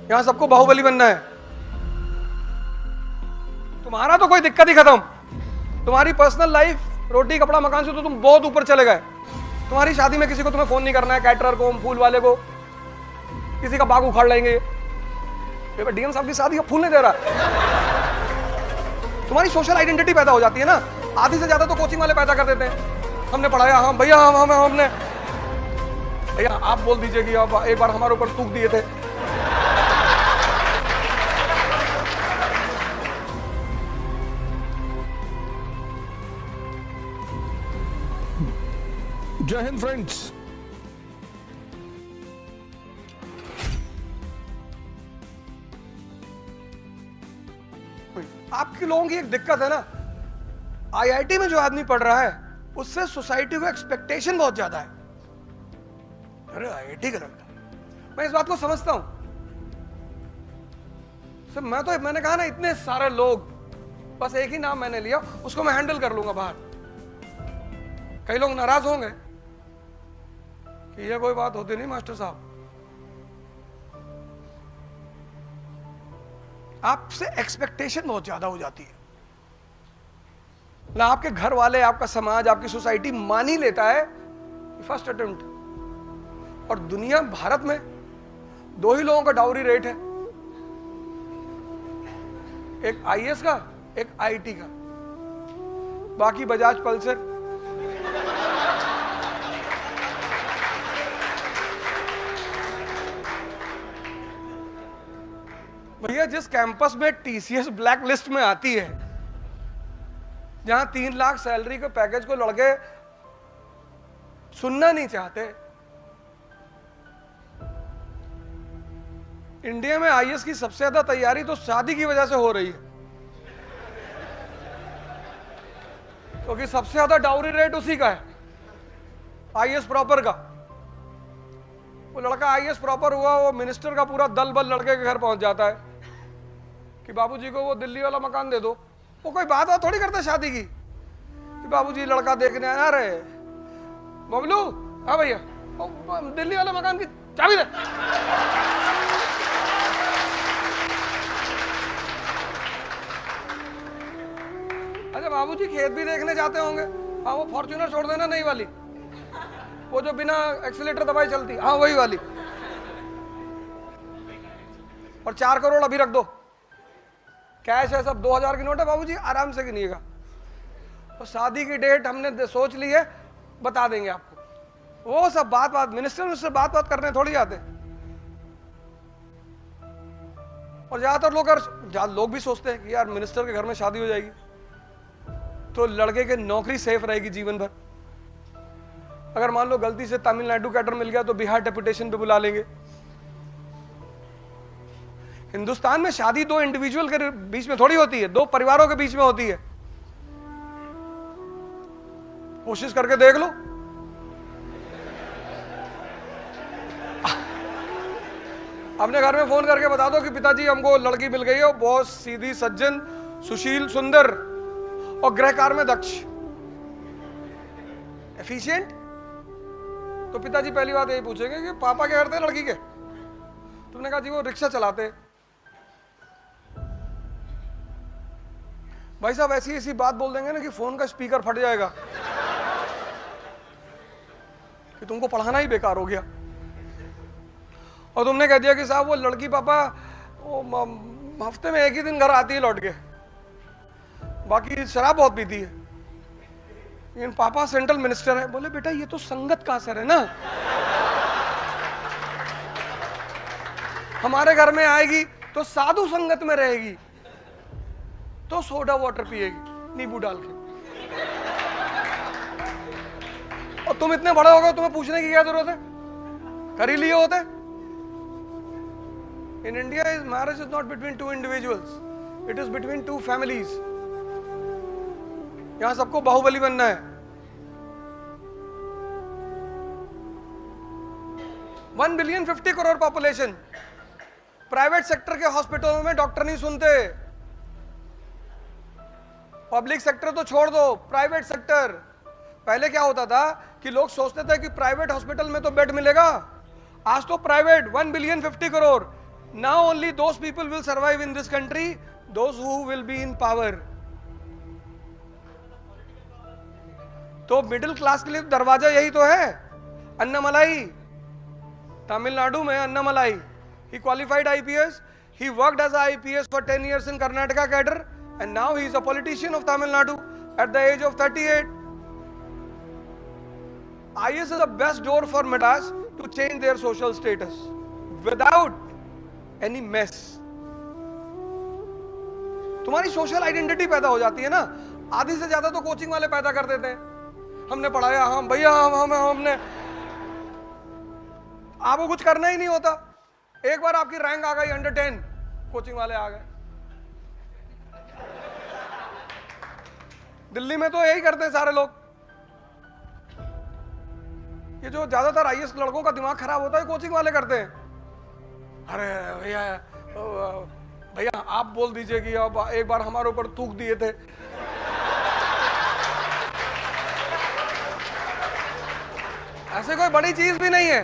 यहां सबको बाहुबली बनना है। तुम्हारा तो कोई दिक्कत ही खत्म। तुम्हारी पर्सनल लाइफ, रोटी कपड़ा मकान से तो तुम बहुत ऊपर चले गए। तुम्हारी शादी में किसी को तुम्हें फोन नहीं करना है, कैटरर को, फूल वाले को, किसी का बाग उखाड़ लेंगे। ये डीएम साहब की शादी का फूल नहीं दे रहा। तुम्हारी सोशल आइडेंटिटी पैदा हो जाती है ना। आधी से ज्यादा तो कोचिंग वाले पैदा कर देते हैं। हमने पढ़ाया, हम भैया हमने भैया आप बोल दीजिए कि आप एक बार हमारे ऊपर थूक दिए थे। जय हिंद फ्रेंड्स। आपके लोगों की एक दिक्कत है ना, आईआईटी में जो आदमी पढ़ रहा है उससे सोसाइटी को एक्सपेक्टेशन बहुत ज्यादा है। अरे आईआईटी का लड़का, मैं इस बात को समझता हूं। सर मैंने कहा ना, इतने सारे लोग, बस एक ही नाम मैंने लिया, उसको मैं हैंडल कर लूंगा बाहर। कई लोग नाराज होंगे कि ये कोई बात होती नहीं मास्टर साहब। आपसे एक्सपेक्टेशन बहुत ज्यादा हो जाती है ना। आपके घर वाले, आपका समाज, आपकी सोसाइटी मान ही लेता है फर्स्ट अटेम्प्ट। और दुनिया, भारत में दो ही लोगों का डाउरी रेट है, एक आईएएस का, एक आईटी का। बाकी बजाज पल्सर। भैया जिस कैंपस में टीसीएस ब्लैक लिस्ट में आती है, जहां 3 लाख सैलरी के पैकेज को लड़के सुनना नहीं चाहते, इंडिया में आईएएस की सबसे ज्यादा तैयारी तो शादी की वजह से हो रही है, क्योंकि सबसे ज्यादा डाउरी रेट उसी का है, आईएएस प्रॉपर का। वो लड़का आईएएस प्रॉपर हुआ, वो मिनिस्टर का पूरा दल बल लड़के के घर पहुंच जाता है कि बाबूजी को वो दिल्ली वाला मकान दे दो। वो कोई बात थोड़ी करता शादी की कि बाबूजी लड़का देखने आया। रे बबलू, हाँ भैया, दिल्ली वाला मकान की चाबी दे। अच्छा बाबूजी खेत भी देखने जाते होंगे। हाँ वो फॉर्च्यूनर छोड़ देना, नई वाली, वो जो बिना एक्सीलेटर दबाए चलती, हाँ वही वाली। और 4 करोड़ अभी रख दो, कैश है सब, 2000 की नोट है बाबूजी, आराम से गिनिएगा। और शादी की डेट हमने सोच ली है, बता देंगे आपको। वो सब बात मिनिस्टर बात करने थोड़ी आते। और ज्यादातर लोग भी सोचते हैं कि यार मिनिस्टर के घर में शादी हो जाएगी तो लड़के की नौकरी सेफ रहेगी जीवन भर। अगर मान लो गलती से तमिलनाडु कैडर मिल गया तो बिहार डेपुटेशन पे बुला लेंगे। हिंदुस्तान में शादी 2 इंडिविजुअल के बीच में थोड़ी होती है, 2 परिवारों के बीच में होती है। कोशिश करके देख लो। अपने घर में फोन करके बता दो कि पिताजी हमको लड़की मिल गई है, बहुत सीधी, सज्जन, सुशील, सुंदर और गृहकार में दक्ष, एफिशिएंट। तो पिताजी पहली बात यही पूछेंगे कि पापा क्या करते हैं लड़की के? तुमने कहा जी वो रिक्शा चलाते। भाई साहब ऐसी बात बोल देंगे ना कि फोन का स्पीकर फट जाएगा कि तुमको पढ़ाना ही बेकार हो गया। और तुमने कह दिया कि साहब वो लड़की पापा वो हफ्ते में 1 ही दिन घर आती है लौट के, बाकी शराब बहुत पीती है, लेकिन पापा सेंट्रल मिनिस्टर है। बोले बेटा ये तो संगत का असर है ना। हमारे घर में आएगी तो साधु संगत में रहेगी, तो सोडा वाटर पिएगी नींबू डाल के। और तुम इतने बड़े हो गए, तुम्हें पूछने की क्या जरूरत है? कर ही लिए होते। In India is marriage is not between 2 individuals, it is between 2 families. यहां सबको बाहुबली बनना है। 1 billion 50 crore population. Private sector के हॉस्पिटलों में डॉक्टर नहीं सुनते। पब्लिक सेक्टर तो छोड़ दो, प्राइवेट सेक्टर। पहले क्या होता था कि लोग सोचते थे कि प्राइवेट हॉस्पिटल में तो बेड मिलेगा। आज तो private 1 billion 50 crore Now only those people will survive in this country, those who will be in power. तो मिडिल क्लास के लिए दरवाजा यही तो है, अन्नामलाई, तमिलनाडु में Annamalai. He qualified IPS. He worked as a IPS for 10 years in Karnataka cadre, and now he is a politician of Tamil Nadu at the age of 38. IS is the best door for Madras to change their social status without any mess. तुम्हारी social identity पैदा हो जाती है ना. आधी से ज्यादा तो कोचिंग वाले पैदा कर देते हैं. हमने पढ़ाया, हम भैया हमने, आपको कुछ करना ही नहीं होता. एक बार आपकी रैंक आ गई अंडर 10, कोचिंग वाले आ गए. दिल्ली में तो यही करते हैं सारे लोग. ये जो ज्यादातर आईएएस लड़कों का दिमाग खराब होता है, कोचिंग वाले करते हैं. अरे भैया आप बोल दीजिए कि अब एक बार हमारे ऊपर थूक दिए थे. ऐसे कोई बड़ी चीज भी नहीं है,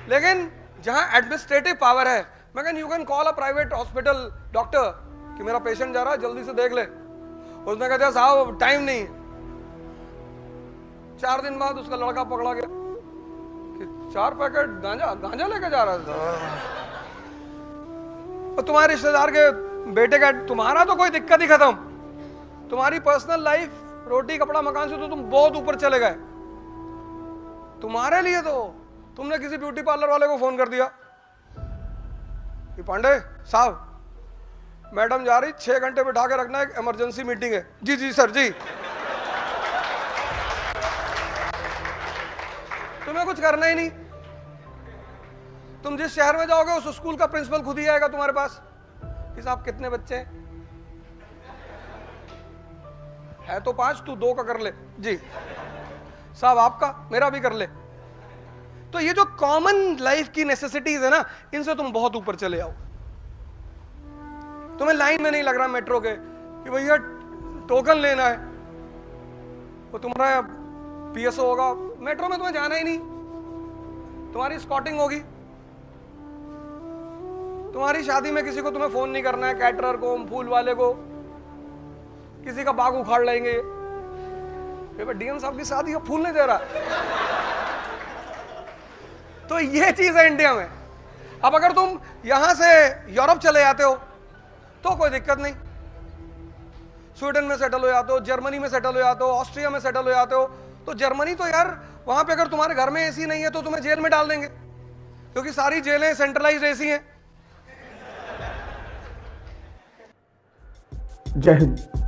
लेकिन जहां एडमिनिस्ट्रेटिव पावर है, मगर you can call a private hospital doctor कि मेरा पेशेंट जा रहा है, जल्दी से देख ले. उसने कहा साहब टाइम नहीं. 4 दिन बाद उसका लड़का पकड़ा गया कि 4 पैकेट गांजा लेके जा रहा था. और तुम्हारे रिश्तेदार के बेटे का, तुम्हारा तो कोई दिक्कत ही खत्म. तुम्हारी पर्सनल लाइफ, रोटी कपड़ा मकान से तो तुम बहुत ऊपर चले गए. तुम्हारे लिए तो तुमने किसी ब्यूटी पार्लर वाले को फोन कर दिया कि पांडे साहब मैडम जा रही, 6 घंटे बिठा के रखना, एक इमरजेंसी मीटिंग है. जी जी सर जी. तुम्हें कुछ करना ही नहीं. तुम जिस शहर में जाओगे उस स्कूल का प्रिंसिपल खुद ही आएगा तुम्हारे पास कि साहब कितने बच्चे हैं? है तो 5, तू 2 का कर ले. जी साहब आपका, मेरा भी कर ले. तो ये जो कॉमन लाइफ की नेसेसिटीज है ना, इनसे तुम बहुत ऊपर चले आओ. तुम्हें लाइन में नहीं लग रहा मेट्रो के कि भैया टोकन लेना है, वो तुम्हारा पीएसओ होगा. मेट्रो में तुम्हें जाना ही नहीं. तुम्हारी स्कॉटिंग होगी. तुम्हारी शादी में किसी को तुम्हें फोन नहीं करना है, कैटरर को, फूल वाले को. किसी का बाग उखाड़ लेंगे, डीएम साहब की शादी का फूल नहीं दे रहा. तो ये चीज है इंडिया में. अब अगर तुम यहां से यूरोप चले जाते हो तो कोई दिक्कत नहीं. स्वीडन में सेटल हो जाते हो, जर्मनी में सेटल हो जाते हो, ऑस्ट्रिया में सेटल हो जाते हो. तो जर्मनी तो यार, वहां पे अगर तुम्हारे घर में एसी नहीं है तो तुम्हें जेल में डाल देंगे, क्योंकि सारी जेलें सेंट्रलाइज्ड एसी हैं. जय हिंद.